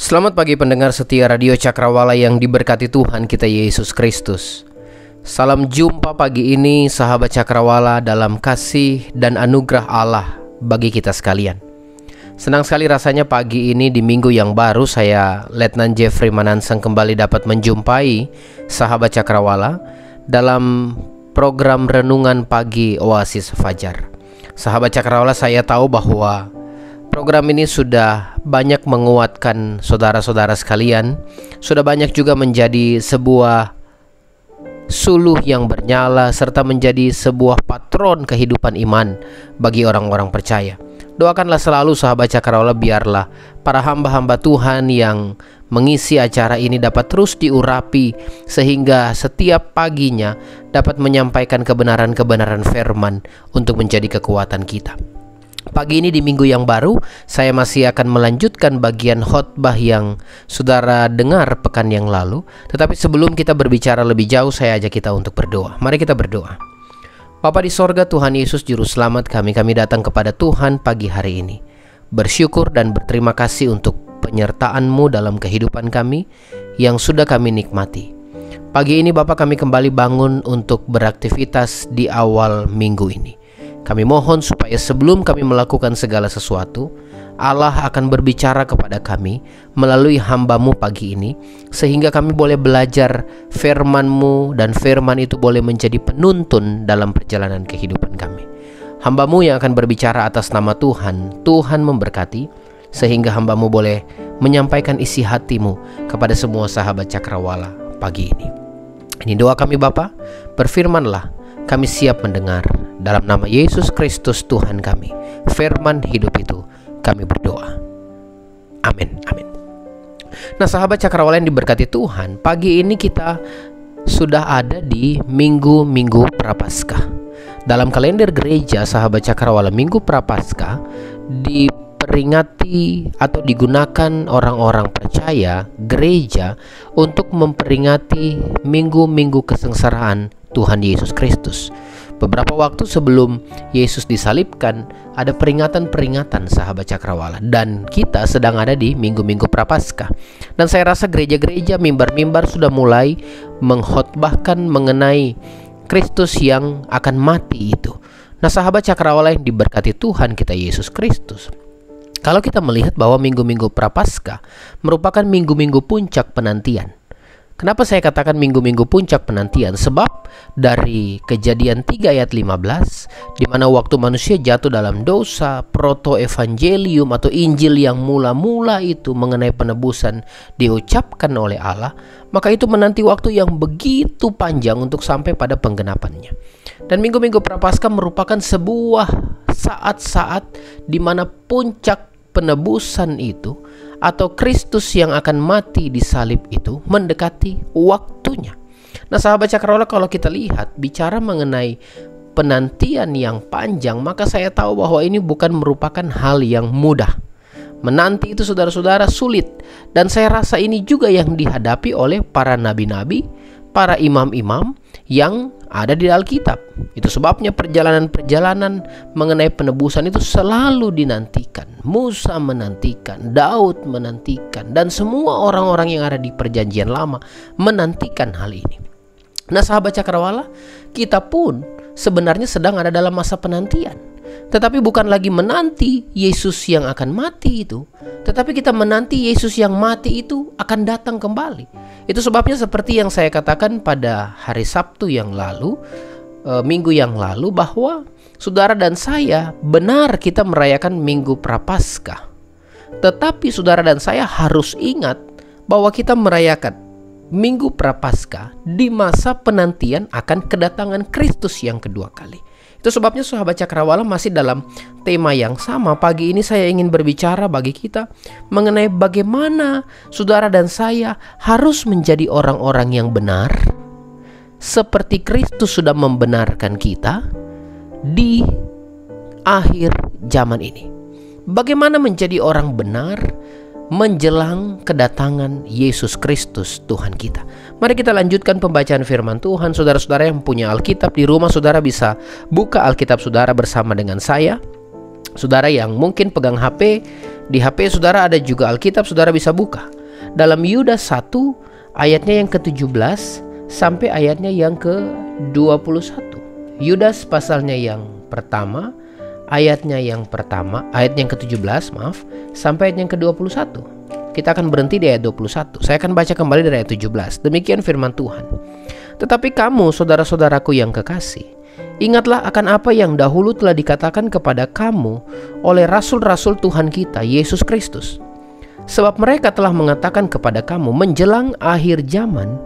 Selamat pagi pendengar setia Radio Cakrawala yang diberkati Tuhan kita Yesus Kristus. Salam jumpa pagi ini sahabat Cakrawala dalam kasih dan anugerah Allah bagi kita sekalian. Senang sekali rasanya pagi ini di minggu yang baru saya Letnan Jeffrey Manansang kembali dapat menjumpai sahabat Cakrawala dalam program Renungan Pagi Oasis Fajar. Sahabat Cakrawala, saya tahu bahwa program ini sudah banyak menguatkan saudara-saudara sekalian, sudah banyak juga menjadi sebuah suluh yang bernyala serta menjadi sebuah patron kehidupan iman bagi orang-orang percaya. Doakanlah selalu sahabat Cakrawala, biarlah para hamba-hamba Tuhan yang mengisi acara ini dapat terus diurapi sehingga setiap paginya dapat menyampaikan kebenaran-kebenaran firman untuk menjadi kekuatan kita. Pagi ini di minggu yang baru, saya masih akan melanjutkan bagian khotbah yang saudara dengar pekan yang lalu. Tetapi sebelum kita berbicara lebih jauh, saya ajak kita untuk berdoa. Mari kita berdoa. Bapa di sorga, Tuhan Yesus Juru Selamat kami datang kepada Tuhan pagi hari ini, bersyukur dan berterima kasih untuk penyertaan-Mu dalam kehidupan kami yang sudah kami nikmati. Pagi ini Bapa, kami kembali bangun untuk beraktivitas di awal minggu ini. Kami mohon supaya sebelum kami melakukan segala sesuatu, Allah akan berbicara kepada kami melalui hamba-Mu pagi ini, sehingga kami boleh belajar firman-Mu dan firman itu boleh menjadi penuntun dalam perjalanan kehidupan kami. Hamba-Mu yang akan berbicara atas nama Tuhan, Tuhan memberkati, sehingga hamba-Mu boleh menyampaikan isi hati-Mu kepada semua sahabat Cakrawala pagi ini. Ini doa kami Bapa, berfirmanlah, kami siap mendengar. Dalam nama Yesus Kristus Tuhan kami, firman hidup itu kami berdoa. Amin, amin. Nah sahabat Cakrawala yang diberkati Tuhan, pagi ini kita sudah ada di minggu Prapaskah. Dalam kalender gereja sahabat Cakrawala, minggu Prapaskah diperingati atau digunakan orang-orang percaya gereja untuk memperingati minggu kesengsaraan Tuhan Yesus Kristus. Beberapa waktu sebelum Yesus disalibkan, ada peringatan-peringatan sahabat Cakrawala, dan kita sedang ada di minggu Prapaskah. Dan saya rasa gereja-gereja, mimbar-mimbar sudah mulai mengkhotbahkan mengenai Kristus yang akan mati itu. Nah sahabat Cakrawala yang diberkati Tuhan kita Yesus Kristus, kalau kita melihat bahwa minggu Prapaskah merupakan minggu puncak penantian. Kenapa saya katakan minggu puncak penantian? Sebab dari Kejadian 3 ayat 15, di mana waktu manusia jatuh dalam dosa, proto-evangelium atau Injil yang mula-mula itu mengenai penebusan diucapkan oleh Allah, maka itu menanti waktu yang begitu panjang untuk sampai pada penggenapannya. Dan minggu Prapaskah merupakan sebuah saat-saat di mana puncak penebusan itu atau Kristus yang akan mati di salib itu mendekati waktunya. Nah sahabat Cakrawala, kalau kita lihat bicara mengenai penantian yang panjang, maka saya tahu bahwa ini bukan merupakan hal yang mudah. Menanti itu saudara-saudara sulit, dan saya rasa ini juga yang dihadapi oleh para nabi-nabi, para imam-imam yang ada di Alkitab. Itu sebabnya perjalanan-perjalanan mengenai penebusan itu selalu dinantikan. Musa menantikan, Daud menantikan, dan semua orang-orang yang ada di perjanjian lama menantikan hal ini. Nah sahabat Cakrawala, kita pun sebenarnya sedang ada dalam masa penantian. Tetapi bukan lagi menanti Yesus yang akan mati itu, tetapi kita menanti Yesus yang mati itu akan datang kembali. Itu sebabnya seperti yang saya katakan pada hari Sabtu yang lalu, minggu yang lalu, bahwa saudara dan saya benar kita merayakan minggu Prapaskah. Tetapi saudara dan saya harus ingat bahwa kita merayakan minggu Prapaskah di masa penantian akan kedatangan Kristus yang kedua kali. Itu sebabnya sahabat Cakrawala masih dalam tema yang sama. Pagi ini saya ingin berbicara bagi kita mengenai bagaimana saudara dan saya harus menjadi orang-orang yang benar, seperti Kristus sudah membenarkan kita di akhir zaman ini. Bagaimana menjadi orang benar menjelang kedatangan Yesus Kristus Tuhan kita. Mari kita lanjutkan pembacaan firman Tuhan. Saudara-saudara yang punya Alkitab di rumah, saudara bisa buka Alkitab saudara bersama dengan saya. Saudara yang mungkin pegang HP, di HP saudara ada juga Alkitab, saudara bisa buka. dalam Yudas 1 ayatnya yang ke-17 sampai ayatnya yang ke-21. Yudas pasalnya yang pertama, ayat yang ke-17, sampai ayat yang ke-21. Kita akan berhenti di ayat 21. Saya akan baca kembali dari ayat 17. Demikian firman Tuhan. Tetapi kamu, saudara-saudaraku yang kekasih, ingatlah akan apa yang dahulu telah dikatakan kepada kamu oleh rasul-rasul Tuhan kita, Yesus Kristus. Sebab mereka telah mengatakan kepada kamu, menjelang akhir zaman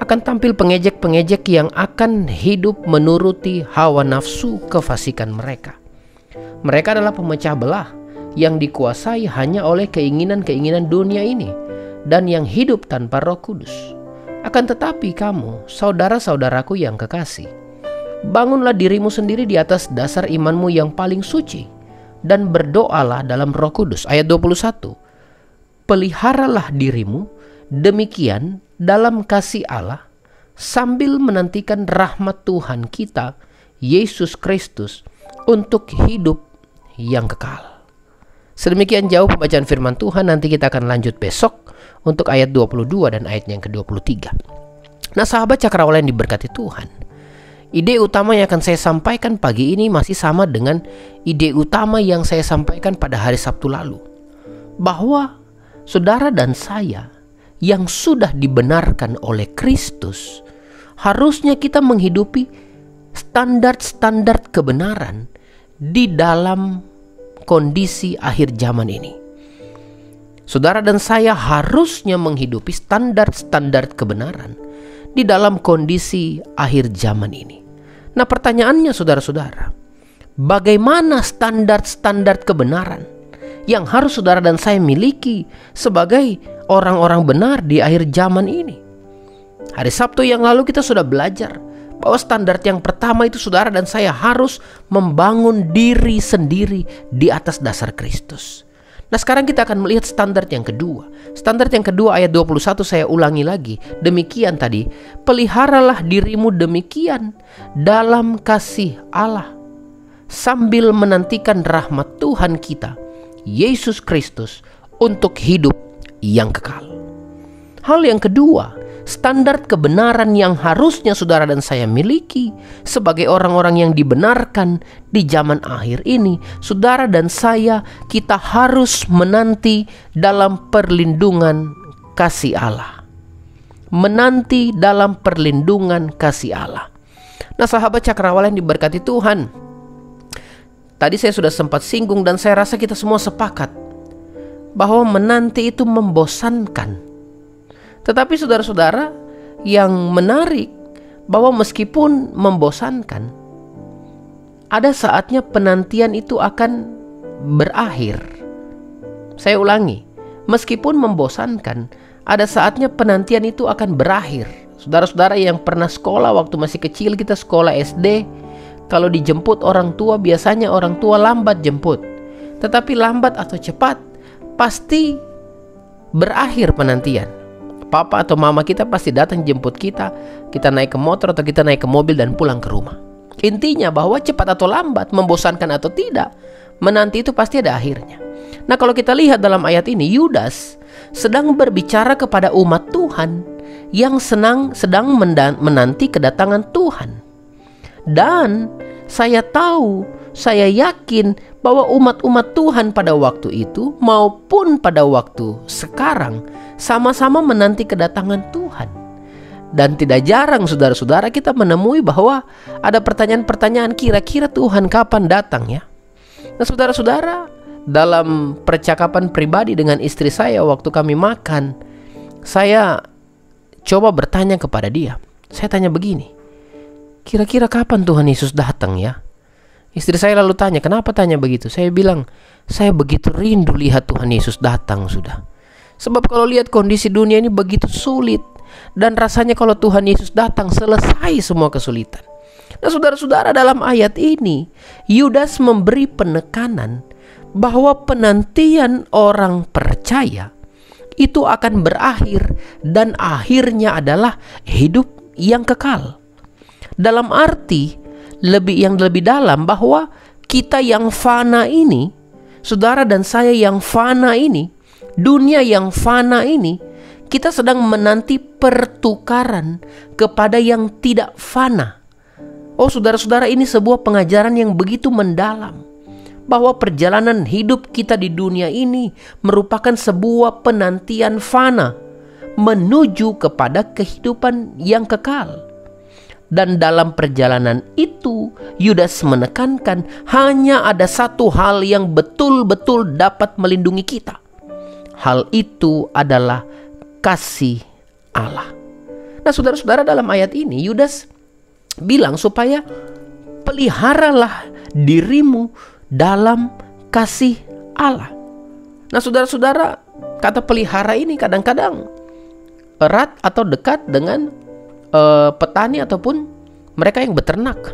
akan tampil pengejek-pengejek yang akan hidup menuruti hawa nafsu kefasikan mereka. Mereka adalah pemecah belah yang dikuasai hanya oleh keinginan-keinginan dunia ini dan yang hidup tanpa Roh Kudus. Akan tetapi kamu, saudara-saudaraku yang kekasih, bangunlah dirimu sendiri di atas dasar imanmu yang paling suci dan berdoalah dalam Roh Kudus. Ayat 21. Peliharalah dirimu demikian dalam kasih Allah sambil menantikan rahmat Tuhan kita Yesus Kristus untuk hidup yang kekal. Sedemikian jauh pembacaan firman Tuhan. Nanti kita akan lanjut besok untuk ayat 22 dan ayat yang ke-23. Nah, sahabat Cakrawala yang diberkati Tuhan, ide utama yang akan saya sampaikan pagi ini masih sama dengan ide utama yang saya sampaikan pada hari Sabtu lalu, bahwa saudara dan saya yang sudah dibenarkan oleh Kristus, harusnya kita menghidupi standar-standar kebenaran di dalam kondisi akhir zaman ini. Saudara dan saya harusnya menghidupi standar-standar kebenaran di dalam kondisi akhir zaman ini. Nah, pertanyaannya saudara-saudara, bagaimana standar-standar kebenaran yang harus saudara dan saya miliki sebagai orang-orang benar di akhir zaman ini? Hari Sabtu yang lalu kita sudah belajar bahwa standar yang pertama itu saudara dan saya harus membangun diri sendiri di atas dasar Kristus. Nah, sekarang kita akan melihat standar yang kedua. Standar yang kedua ayat 21 saya ulangi lagi. Demikian tadi, peliharalah dirimu demikian dalam kasih Allah sambil menantikan rahmat Tuhan kita Yesus Kristus untuk hidup yang kekal. Hal yang kedua, standar kebenaran yang harusnya saudara dan saya miliki sebagai orang-orang yang dibenarkan di zaman akhir ini, saudara dan saya, kita harus menanti dalam perlindungan kasih Allah. Menanti dalam perlindungan kasih Allah. Nah, sahabat Cakrawala yang diberkati Tuhan, tadi saya sudah sempat singgung dan saya rasa kita semua sepakat bahwa menanti itu membosankan. Tetapi saudara-saudara, yang menarik bahwa meskipun membosankan, ada saatnya penantian itu akan berakhir. Saya ulangi, meskipun membosankan, ada saatnya penantian itu akan berakhir. Saudara-saudara yang pernah sekolah waktu masih kecil, kita sekolah SD, kalau dijemput orang tua, biasanya orang tua lambat jemput. Tetapi lambat atau cepat, pasti berakhir penantian. Papa atau mama kita pasti datang jemput kita. Kita naik ke motor atau kita naik ke mobil dan pulang ke rumah. Intinya bahwa cepat atau lambat, membosankan atau tidak, menanti itu pasti ada akhirnya. Nah, kalau kita lihat dalam ayat ini, Yudas sedang berbicara kepada umat Tuhan yang sedang menanti kedatangan Tuhan. Dan saya tahu, saya yakin bahwa umat-umat Tuhan pada waktu itu maupun pada waktu sekarang sama-sama menanti kedatangan Tuhan. Dan tidak jarang saudara-saudara kita menemui bahwa ada pertanyaan-pertanyaan, kira-kira Tuhan kapan datang ya? Nah, saudara-saudara, dalam percakapan pribadi dengan istri saya waktu kami makan, saya coba bertanya kepada dia. Saya tanya begini, kira-kira kapan Tuhan Yesus datang ya? Istri saya lalu tanya, kenapa tanya begitu? Saya bilang, saya begitu rindu lihat Tuhan Yesus datang sudah. Sebab kalau lihat kondisi dunia ini begitu sulit, dan rasanya kalau Tuhan Yesus datang selesai semua kesulitan. Nah, saudara-saudara, dalam ayat ini Yudas memberi penekanan bahwa penantian orang percaya itu akan berakhir dan akhirnya adalah hidup yang kekal. Dalam arti yang lebih dalam bahwa kita yang fana ini, saudara dan saya yang fana ini, dunia yang fana ini, kita sedang menanti pertukaran kepada yang tidak fana. Oh saudara-saudara, ini sebuah pengajaran yang begitu mendalam, bahwa perjalanan hidup kita di dunia ini merupakan sebuah penantian fana menuju kepada kehidupan yang kekal. Dan dalam perjalanan itu, Yudas menekankan hanya ada satu hal yang betul-betul dapat melindungi kita. Hal itu adalah kasih Allah. Nah saudara-saudara, dalam ayat ini Yudas bilang supaya peliharalah dirimu dalam kasih Allah. Nah saudara-saudara, kata pelihara ini kadang-kadang erat atau dekat dengan petani ataupun mereka yang beternak,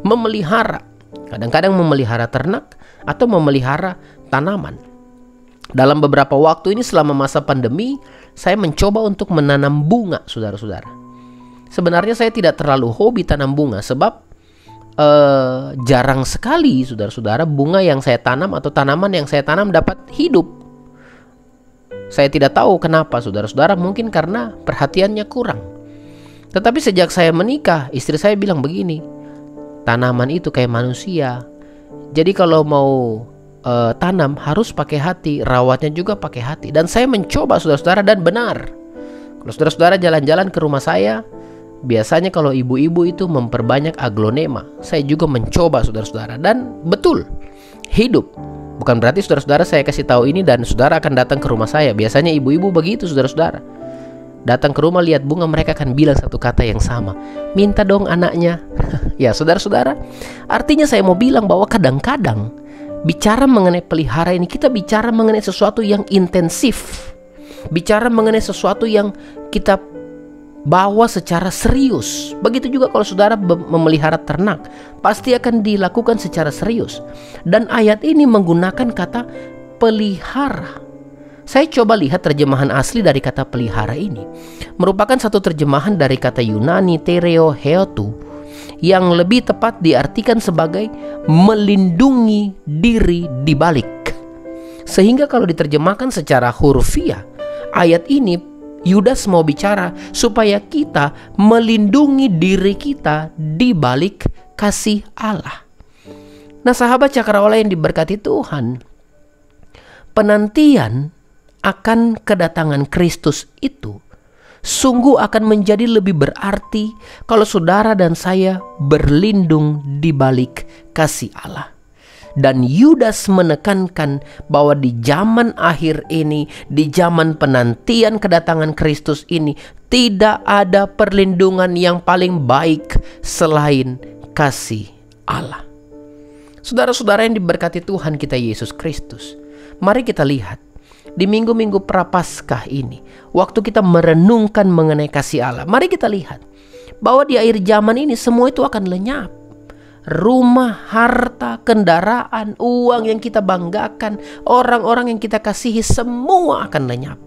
memelihara. Kadang-kadang memelihara ternak atau memelihara tanaman. Dalam beberapa waktu ini selama masa pandemi, saya mencoba untuk menanam bunga, saudara-saudara. Sebenarnya saya tidak terlalu hobi tanam bunga, sebab jarang sekali, saudara-saudara, bunga yang saya tanam atau tanaman yang saya tanam dapat hidup. Saya tidak tahu kenapa, saudara-saudara, mungkin karena perhatiannya kurang. Tetapi sejak saya menikah, istri saya bilang begini, tanaman itu kayak manusia. Jadi kalau mau tanam harus pakai hati, rawatnya juga pakai hati. Dan saya mencoba, saudara-saudara, dan benar. Kalau saudara-saudara jalan-jalan ke rumah saya, biasanya kalau ibu-ibu itu memperbanyak aglonema. Saya juga mencoba, saudara-saudara, dan betul, hidup. Bukan berarti saudara-saudara saya kasih tahu ini dan saudara akan datang ke rumah saya. Biasanya ibu-ibu begitu, saudara-saudara. Datang ke rumah lihat bunga, mereka akan bilang satu kata yang sama, minta dong anaknya. Ya saudara-saudara, artinya saya mau bilang bahwa kadang-kadang bicara mengenai pelihara ini, kita bicara mengenai sesuatu yang intensif, bicara mengenai sesuatu yang kita bawa secara serius. Begitu juga kalau saudara memelihara ternak, pasti akan dilakukan secara serius. Dan ayat ini menggunakan kata pelihara. Saya coba lihat terjemahan asli dari kata pelihara ini. Merupakan satu terjemahan dari kata Yunani tereo heotu, yang lebih tepat diartikan sebagai melindungi diri di balik. Sehingga kalau diterjemahkan secara hurufiah, ayat ini Yudas mau bicara supaya kita melindungi diri kita di balik kasih Allah. Nah sahabat Cakrawala yang diberkati Tuhan, penantian akan kedatangan Kristus itu sungguh akan menjadi lebih berarti kalau saudara dan saya berlindung di balik kasih Allah. Dan Yudas menekankan bahwa di zaman akhir ini, di zaman penantian kedatangan Kristus ini, tidak ada perlindungan yang paling baik selain kasih Allah. Saudara-saudara yang diberkati Tuhan kita Yesus Kristus, mari kita lihat di minggu-minggu Prapaskah ini, waktu kita merenungkan mengenai kasih Allah, mari kita lihat bahwa di akhir zaman ini semua itu akan lenyap. Rumah, harta, kendaraan, uang yang kita banggakan, orang-orang yang kita kasihi, semua akan lenyap.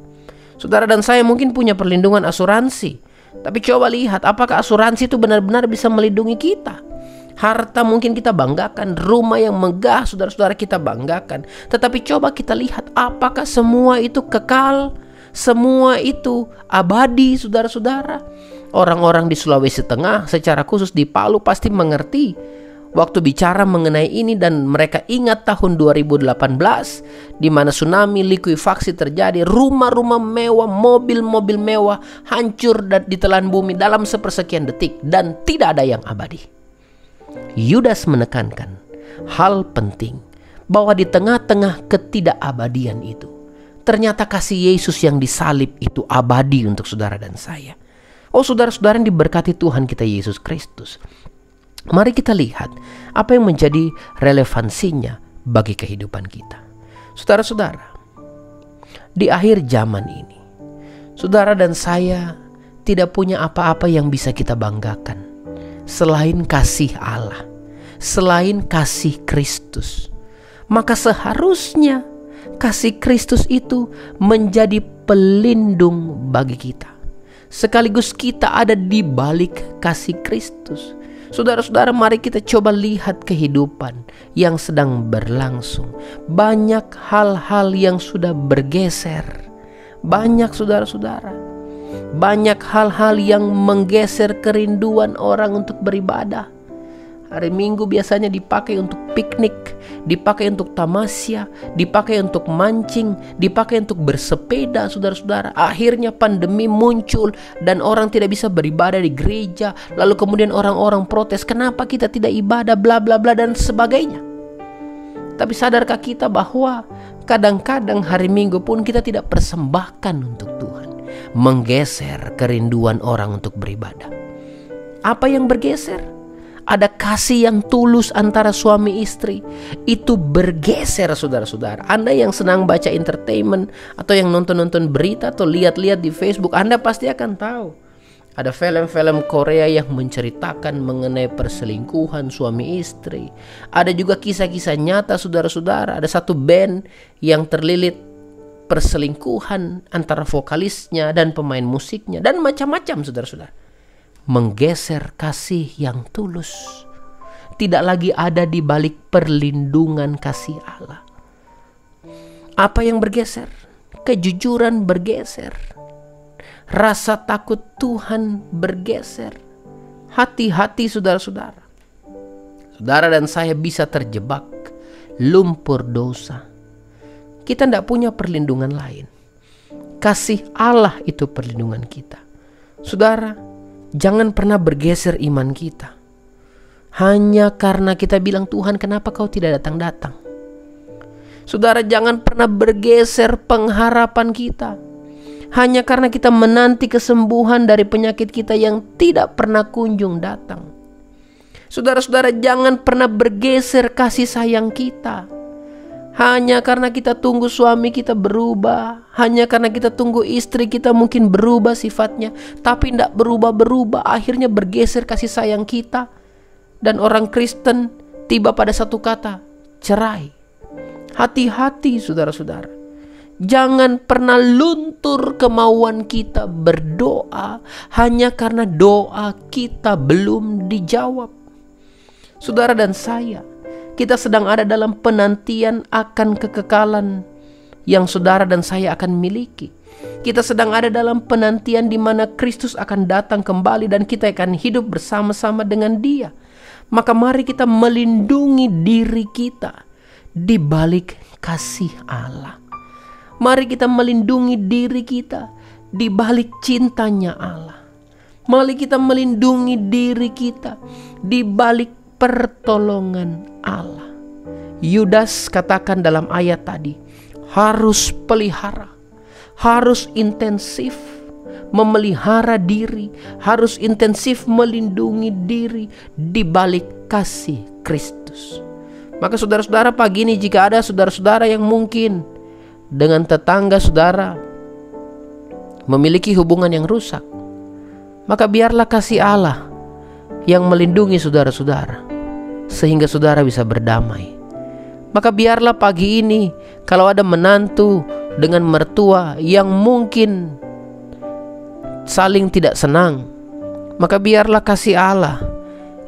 Saudara dan saya mungkin punya perlindungan asuransi, tapi coba lihat apakah asuransi itu benar-benar bisa melindungi kita. Harta mungkin kita banggakan, rumah yang megah saudara-saudara kita banggakan, tetapi coba kita lihat apakah semua itu kekal, semua itu abadi, saudara-saudara. Orang-orang di Sulawesi Tengah, secara khusus di Palu, pasti mengerti waktu bicara mengenai ini, dan mereka ingat tahun 2018 di mana tsunami likuifaksi terjadi, rumah-rumah mewah, mobil-mobil mewah hancur dan ditelan bumi dalam sepersekian detik, dan tidak ada yang abadi. Yudas menekankan hal penting bahwa di tengah-tengah ketidakabadian itu, ternyata kasih Yesus yang disalib itu abadi untuk saudara dan saya. Oh saudara-saudara yang diberkati Tuhan kita Yesus Kristus, mari kita lihat apa yang menjadi relevansinya bagi kehidupan kita. Saudara-saudara, di akhir zaman ini, saudara dan saya tidak punya apa-apa yang bisa kita banggakan selain kasih Allah, selain kasih Kristus. Maka seharusnya kasih Kristus itu menjadi pelindung bagi kita, sekaligus kita ada di balik kasih Kristus. Saudara-saudara, mari kita coba lihat kehidupan yang sedang berlangsung. Banyak hal-hal yang sudah bergeser. Banyak saudara-saudara. Banyak hal-hal yang menggeser kerinduan orang untuk beribadah. Hari Minggu biasanya dipakai untuk piknik, dipakai untuk tamasya, dipakai untuk mancing, dipakai untuk bersepeda, saudara-saudara. Akhirnya pandemi muncul dan orang tidak bisa beribadah di gereja. Lalu kemudian orang-orang protes, kenapa kita tidak ibadah, bla bla bla dan sebagainya. Tapi sadarkah kita bahwa kadang-kadang hari Minggu pun kita tidak persembahkan untuk Tuhan, menggeser kerinduan orang untuk beribadah. Apa yang bergeser? Ada kasih yang tulus antara suami istri. Itu bergeser, saudara-saudara. Anda yang senang baca entertainment, atau yang nonton-nonton berita, atau lihat-lihat di Facebook, Anda pasti akan tahu. Ada film-film Korea yang menceritakan mengenai perselingkuhan suami istri. Ada juga kisah-kisah nyata, saudara-saudara. Ada satu band yang terlilit perselingkuhan antara vokalisnya dan pemain musiknya. Dan macam-macam, saudara-saudara. Menggeser kasih yang tulus. Tidak lagi ada di balik perlindungan kasih Allah. Apa yang bergeser? Kejujuran bergeser. Rasa takut Tuhan bergeser. Hati-hati, saudara-saudara. Saudara dan saya bisa terjebak lumpur dosa. Kita tidak punya perlindungan lain. Kasih Allah itu perlindungan kita. Saudara, jangan pernah bergeser iman kita hanya karena kita bilang, Tuhan kenapa kau tidak datang-datang. Saudara, jangan pernah bergeser pengharapan kita hanya karena kita menanti kesembuhan dari penyakit kita yang tidak pernah kunjung datang. Saudara-saudara, jangan pernah bergeser kasih sayang kita hanya karena kita tunggu suami kita berubah, hanya karena kita tunggu istri kita mungkin berubah sifatnya, tapi tidak berubah-berubah. Akhirnya bergeser kasih sayang kita. Dan orang Kristen tiba pada satu kata, cerai. Hati-hati, saudara-saudara. Jangan pernah luntur kemauan kita berdoa hanya karena doa kita belum dijawab. Saudara dan saya, kita sedang ada dalam penantian akan kekekalan yang saudara dan saya akan miliki. Kita sedang ada dalam penantian di mana Kristus akan datang kembali dan kita akan hidup bersama-sama dengan Dia. Maka mari kita melindungi diri kita di balik kasih Allah. Mari kita melindungi diri kita di balik cintanya Allah. Mari kita melindungi diri kita di balik pertolongan Allah. Yudas katakan dalam ayat tadi, harus pelihara, harus intensif memelihara diri, harus intensif melindungi diri di balik kasih Kristus. Maka saudara-saudara, pagi ini jika ada saudara-saudara yang mungkin dengan tetangga saudara memiliki hubungan yang rusak, maka biarlah kasih Allah yang melindungi saudara-saudara sehingga saudara bisa berdamai. Maka biarlah pagi ini kalau ada menantu dengan mertua yang mungkin saling tidak senang, maka biarlah kasih Allah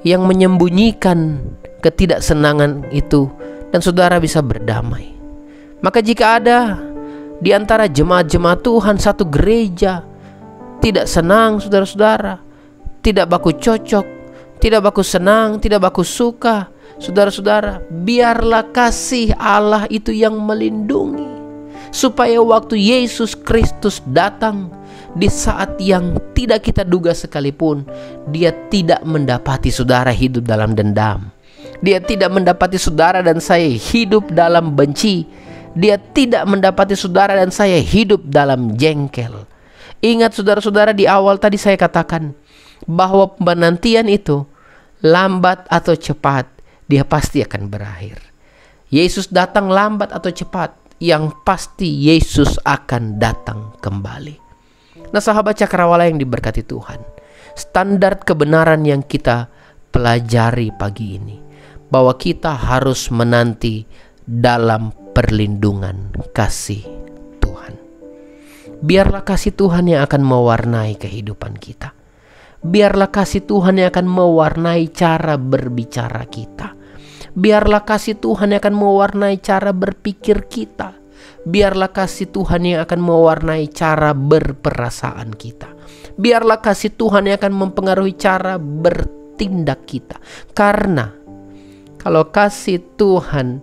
yang menyembunyikan ketidaksenangan itu dan saudara bisa berdamai. Maka jika ada di antara jemaat-jemaat Tuhan satu gereja tidak senang, saudara-saudara, tidak baku cocok, tidak baku senang, tidak baku suka, saudara-saudara, biarlah kasih Allah itu yang melindungi, supaya waktu Yesus Kristus datang di saat yang tidak kita duga sekalipun, Dia tidak mendapati saudara hidup dalam dendam. Dia tidak mendapati saudara dan saya hidup dalam benci. Dia tidak mendapati saudara dan saya hidup dalam jengkel. Ingat saudara-saudara, di awal tadi saya katakan bahwa penantian itu lambat atau cepat, dia pasti akan berakhir. Yesus datang lambat atau cepat, yang pasti Yesus akan datang kembali. Nah sahabat Cakrawala yang diberkati Tuhan, standar kebenaran yang kita pelajari pagi ini, bahwa kita harus menanti dalam perlindungan kasih Tuhan. Biarlah kasih Tuhan yang akan mewarnai kehidupan kita. Biarlah kasih Tuhan yang akan mewarnai cara berbicara kita. Biarlah kasih Tuhan yang akan mewarnai cara berpikir kita. Biarlah kasih Tuhan yang akan mewarnai cara berperasaan kita. Biarlah kasih Tuhan yang akan mempengaruhi cara bertindak kita. Karena kalau kasih Tuhan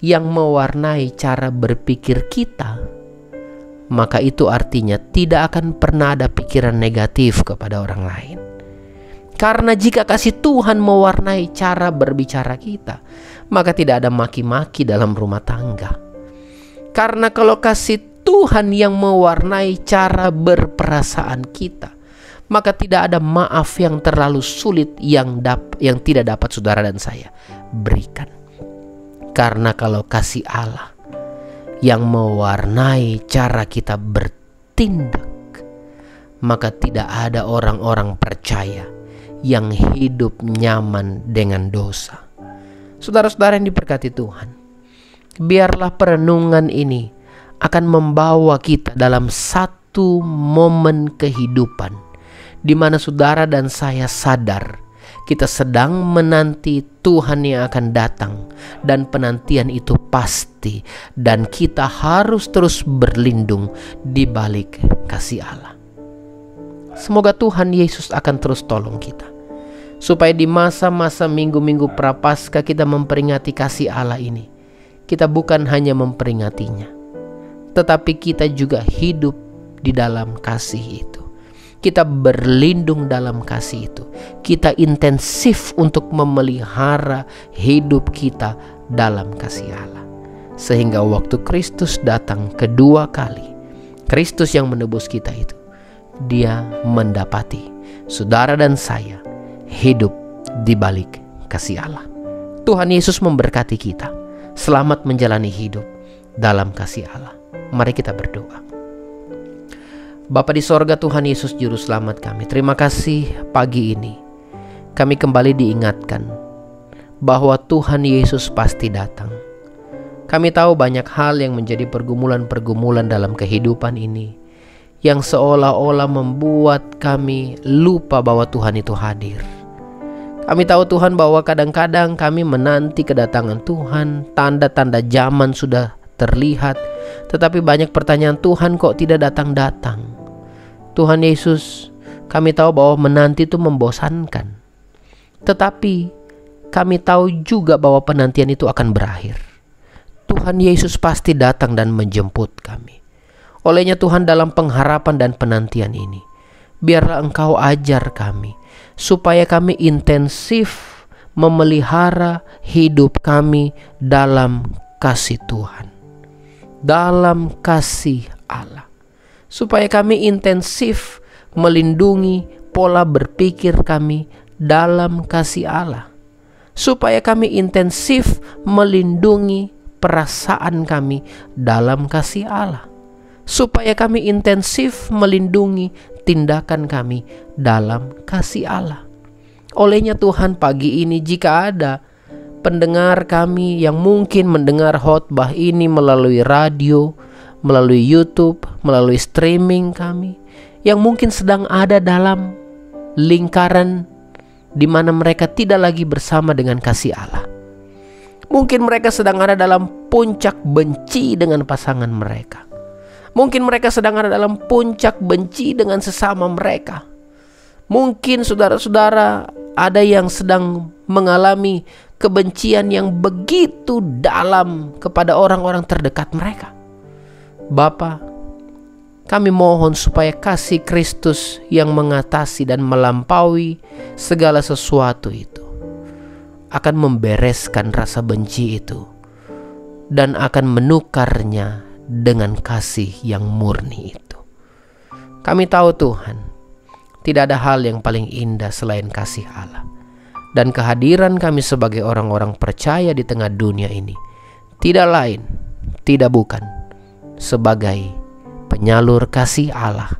yang mewarnai cara berpikir kita, maka itu artinya tidak akan pernah ada pikiran negatif kepada orang lain. Karena jika kasih Tuhan mewarnai cara berbicara kita, maka tidak ada maki-maki dalam rumah tangga. Karena kalau kasih Tuhan yang mewarnai cara berperasaan kita, maka tidak ada maaf yang terlalu sulit yang tidak dapat saudara dan saya berikan. Karena kalau kasih Allah yang mewarnai cara kita bertindak, maka tidak ada orang-orang percaya yang hidup nyaman dengan dosa. Saudara-saudara yang diberkati Tuhan, biarlah perenungan ini akan membawa kita dalam satu momen kehidupan di mana saudara dan saya sadar kita sedang menanti Tuhan yang akan datang, dan penantian itu pasti, dan kita harus terus berlindung di balik kasih Allah. Semoga Tuhan Yesus akan terus tolong kita, supaya di masa-masa minggu-minggu Prapaskah kita memperingati kasih Allah ini. Kita bukan hanya memperingatinya, tetapi kita juga hidup di dalam kasih itu. Kita berlindung dalam kasih itu. Kita intensif untuk memelihara hidup kita dalam kasih Allah. Sehingga waktu Kristus datang kedua kali, Kristus yang menebus kita itu, Dia mendapati saudara dan saya hidup di balik kasih Allah. Tuhan Yesus memberkati kita. Selamat menjalani hidup dalam kasih Allah. Mari kita berdoa. Bapa di sorga, Tuhan Yesus Juru Selamat kami, terima kasih pagi ini kami kembali diingatkan bahwa Tuhan Yesus pasti datang. Kami tahu banyak hal yang menjadi pergumulan-pergumulan dalam kehidupan ini, yang seolah-olah membuat kami lupa bahwa Tuhan itu hadir. Kami tahu Tuhan bahwa kadang-kadang kami menanti kedatangan Tuhan, tanda-tanda zaman sudah terlihat, tetapi banyak pertanyaan, Tuhan kok tidak datang-datang? Tuhan Yesus, kami tahu bahwa menanti itu membosankan, tetapi kami tahu juga bahwa penantian itu akan berakhir. Tuhan Yesus pasti datang dan menjemput kami. Olehnya Tuhan, dalam pengharapan dan penantian ini, biarlah Engkau ajar kami supaya kami intensif memelihara hidup kami dalam kasih Tuhan, dalam kasih Allah, supaya kami intensif melindungi pola berpikir kami dalam kasih Allah, supaya kami intensif melindungi perasaan kami dalam kasih Allah, supaya kami intensif melindungi tindakan kami dalam kasih Allah. Olehnya Tuhan, pagi ini jika ada pendengar kami yang mungkin mendengar khotbah ini melalui radio, melalui YouTube, melalui streaming kami, yang mungkin sedang ada dalam lingkaran di mana mereka tidak lagi bersama dengan kasih Allah. Mungkin mereka sedang ada dalam puncak benci dengan pasangan mereka. Mungkin mereka sedang ada dalam puncak benci dengan sesama mereka. Mungkin saudara-saudara ada yang sedang mengalami kebencian yang begitu dalam kepada orang-orang terdekat mereka. Bapa, kami mohon supaya kasih Kristus yang mengatasi dan melampaui segala sesuatu itu akan membereskan rasa benci itu dan akan menukarnya dengan kasih yang murni itu. Kami tahu Tuhan, tidak ada hal yang paling indah selain kasih Allah. Dan kehadiran kami sebagai orang-orang percaya di tengah dunia ini tidak lain, tidak bukan, sebagai penyalur kasih Allah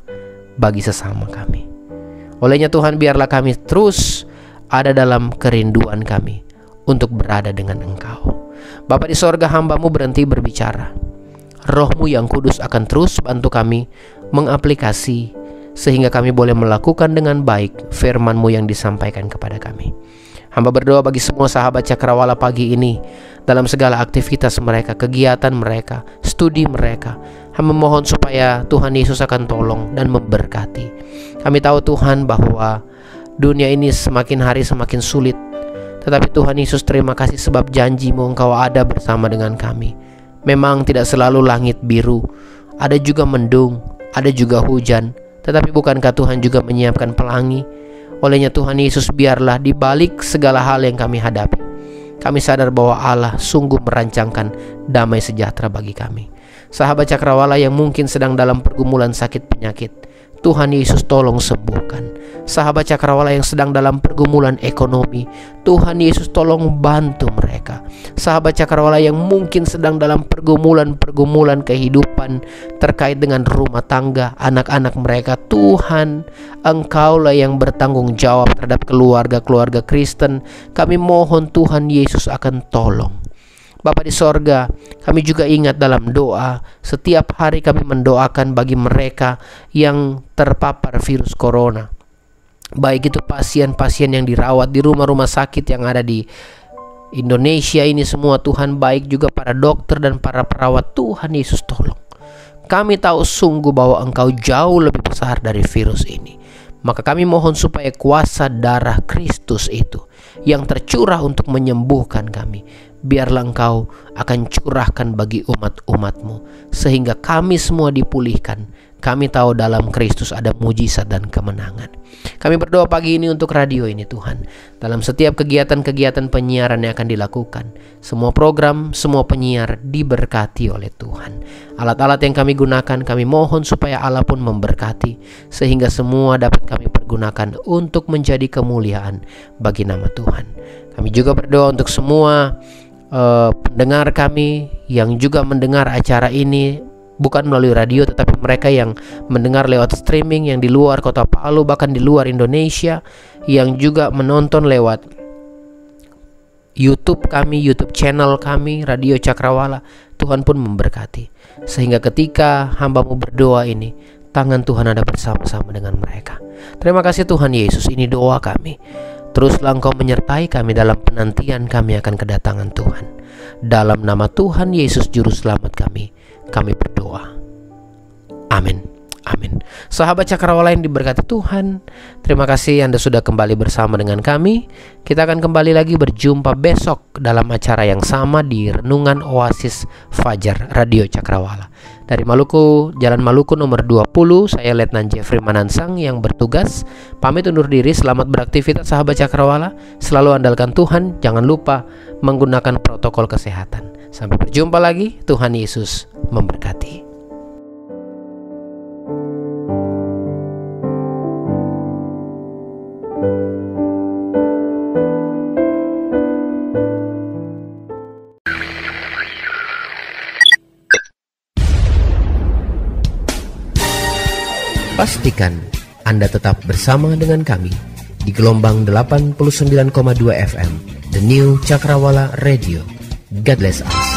bagi sesama kami. Olehnya Tuhan, biarlah kami terus ada dalam kerinduan kami untuk berada dengan Engkau. Bapa di sorga, hamba-Mu berhenti berbicara. Roh-Mu yang kudus akan terus bantu kami mengaplikasi, sehingga kami boleh melakukan dengan baik firman-Mu yang disampaikan kepada kami. Hamba berdoa bagi semua sahabat Cakrawala pagi ini, dalam segala aktivitas mereka, kegiatan mereka, studi mereka. Hamba mohon supaya Tuhan Yesus akan tolong dan memberkati. Kami tahu Tuhan bahwa dunia ini semakin hari semakin sulit, tetapi Tuhan Yesus, terima kasih sebab janji-Mu Engkau ada bersama dengan kami. Memang tidak selalu langit biru, ada juga mendung, ada juga hujan, tetapi bukankah Tuhan juga menyiapkan pelangi? Olehnya Tuhan Yesus, biarlah di balik segala hal yang kami hadapi, kami sadar bahwa Allah sungguh merancangkan damai sejahtera bagi kami. Sahabat Cakrawala yang mungkin sedang dalam pergumulan sakit penyakit, Tuhan Yesus tolong sembuhkan. Sahabat Cakrawala yang sedang dalam pergumulan ekonomi, Tuhan Yesus tolong bantu mereka. Sahabat Cakrawala yang mungkin sedang dalam pergumulan kehidupan terkait dengan rumah tangga, anak-anak mereka, Tuhan, Engkaulah yang bertanggung jawab terhadap keluarga Kristen. Kami mohon Tuhan Yesus akan tolong. Bapa di sorga, kami juga ingat dalam doa, setiap hari kami mendoakan bagi mereka yang terpapar virus corona. Baik itu pasien-pasien yang dirawat di rumah-rumah sakit yang ada di Indonesia ini semua, Tuhan, baik juga para dokter dan para perawat. Tuhan Yesus tolong. Kami tahu sungguh bahwa Engkau jauh lebih besar dari virus ini. Maka kami mohon supaya kuasa darah Kristus itu yang tercurah untuk menyembuhkan kami, biarlah Engkau akan curahkan bagi umat-umat-Mu, sehingga kami semua dipulihkan. Kami tahu dalam Kristus ada mujizat dan kemenangan. Kami berdoa pagi ini untuk radio ini Tuhan. Dalam setiap kegiatan-kegiatan penyiaran yang akan dilakukan, semua program, semua penyiar diberkati oleh Tuhan. Alat-alat yang kami gunakan, kami mohon supaya Allah pun memberkati, sehingga semua dapat kami pergunakan untuk menjadi kemuliaan bagi nama Tuhan. Kami juga berdoa untuk semua pendengar kami yang juga mendengar acara ini bukan melalui radio, tetapi mereka yang mendengar lewat streaming yang di luar kota Palu, bahkan di luar Indonesia, yang juga menonton lewat YouTube kami, YouTube channel kami, Radio Cakrawala. Tuhan pun memberkati, sehingga ketika hamba-Mu berdoa ini, tangan Tuhan ada bersama-sama dengan mereka. Terima kasih Tuhan Yesus, ini doa kami. Teruslah Engkau menyertai kami dalam penantian kami akan kedatangan Tuhan. Dalam nama Tuhan Yesus Juru Selamat kami berdoa. Amin. Amin. Sahabat Cakrawala yang diberkati Tuhan, terima kasih Anda sudah kembali bersama dengan kami. Kita akan kembali lagi berjumpa besok dalam acara yang sama di Renungan Oasis Fajar Radio Cakrawala. Dari Maluku, Jalan Maluku nomor 20, saya Letnan Jeffrey Manansang yang bertugas. Pamit undur diri, selamat beraktivitas sahabat Cakrawala. Selalu andalkan Tuhan, jangan lupa menggunakan protokol kesehatan. Sampai berjumpa lagi, Tuhan Yesus memberkati. Pastikan Anda tetap bersama dengan kami di gelombang 89,2 FM, The New Cakrawala Radio. God bless us.